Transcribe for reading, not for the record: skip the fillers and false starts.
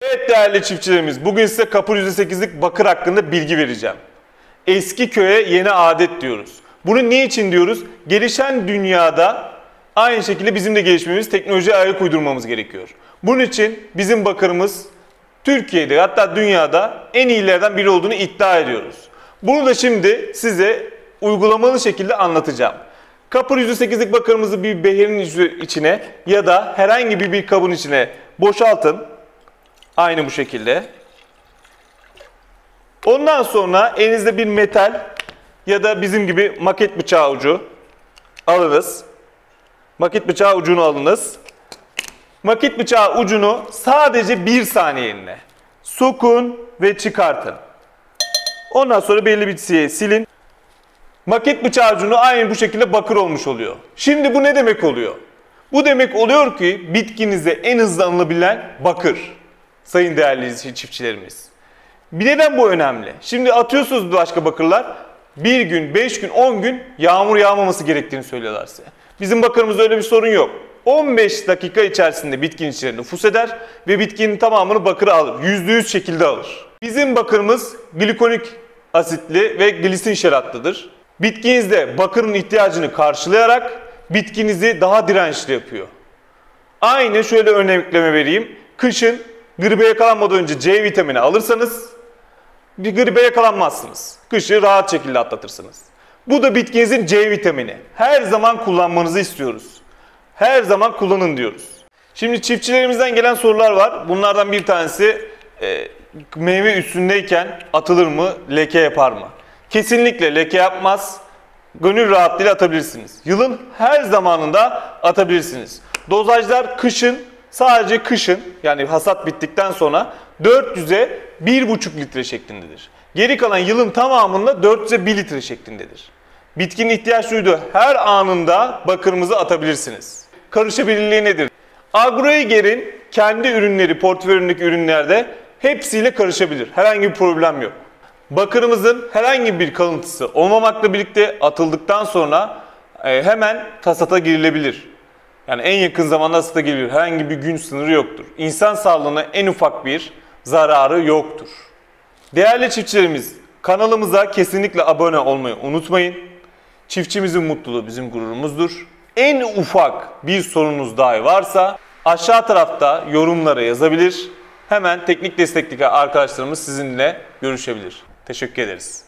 Evet değerli çiftçilerimiz, bugün size kapur %8'lik bakır hakkında bilgi vereceğim. Eski köye yeni adet diyoruz. Bunu niçin diyoruz? Gelişen dünyada aynı şekilde bizim de gelişmemiz, teknolojiye ayak uydurmamız gerekiyor. Bunun için bizim bakırımız Türkiye'de hatta dünyada en iyilerden biri olduğunu iddia ediyoruz. Bunu da şimdi size uygulamalı şekilde anlatacağım. Kapur %8'lik bakırımızı bir beherin içine ya da herhangi bir kabın içine boşaltın. Aynı bu şekilde. Ondan sonra elinizde bir metal ya da bizim gibi maket bıçağı ucu alınız. Maket bıçağı ucunu alınız. Maket bıçağı ucunu sadece 1 saniyeliğine sokun ve çıkartın. Ondan sonra belli bir silin. Maket bıçağı ucunu aynı bu şekilde bakır olmuş oluyor. Şimdi bu ne demek oluyor? Bu demek oluyor ki bitkinize en hızlı alınabilen bakır. Sayın değerli çiftçilerimiz. Bir neden bu önemli? Şimdi atıyorsunuz başka bakırlar. 1 gün, 5 gün, 10 gün yağmur yağmaması gerektiğini söylüyorlar size. Bizim bakırımızda öyle bir sorun yok. 15 dakika içerisinde bitkinin içine nüfuz eder ve bitkinin tamamını bakırı alır. %100 şekilde alır. Bizim bakırımız glikonik asitli ve glisin şeratlıdır. Bitkinizde bakırın ihtiyacını karşılayarak bitkinizi daha dirençli yapıyor. Aynı şöyle örnekleme vereyim. Kışın gribe yakalanmadan önce C vitamini alırsanız gribe yakalanmazsınız. Kışı rahat şekilde atlatırsınız. Bu da bitkinizin C vitamini. Her zaman kullanmanızı istiyoruz. Her zaman kullanın diyoruz. Şimdi çiftçilerimizden gelen sorular var. Bunlardan bir tanesi meyve üstündeyken atılır mı, leke yapar mı? Kesinlikle leke yapmaz. Gönül rahatlığıyla atabilirsiniz. Yılın her zamanında atabilirsiniz. Dozajlar kışın, sadece kışın yani hasat bittikten sonra 400'e 1,5 litre şeklindedir. Geri kalan yılın tamamında 400'e 1 litre şeklindedir. Bitkinin ihtiyaç duyduğu her anında bakırımızı atabilirsiniz. Karışabilirliği nedir? Agroeger'in kendi ürünleri, portföyündeki ürünlerde hepsiyle karışabilir. Herhangi bir problem yok. Bakırımızın herhangi bir kalıntısı olmamakla birlikte atıldıktan sonra hemen hasata girilebilir. Yani en yakın zamanda hasata girilir. Herhangi bir gün sınırı yoktur. İnsan sağlığına en ufak bir zararı yoktur. Değerli çiftçilerimiz, kanalımıza kesinlikle abone olmayı unutmayın. Çiftçimizin mutluluğu bizim gururumuzdur. En ufak bir sorunuz dahi varsa aşağı tarafta yorumlara yazabilir. Hemen teknik destekli arkadaşlarımız sizinle görüşebilir. Teşekkür ederiz.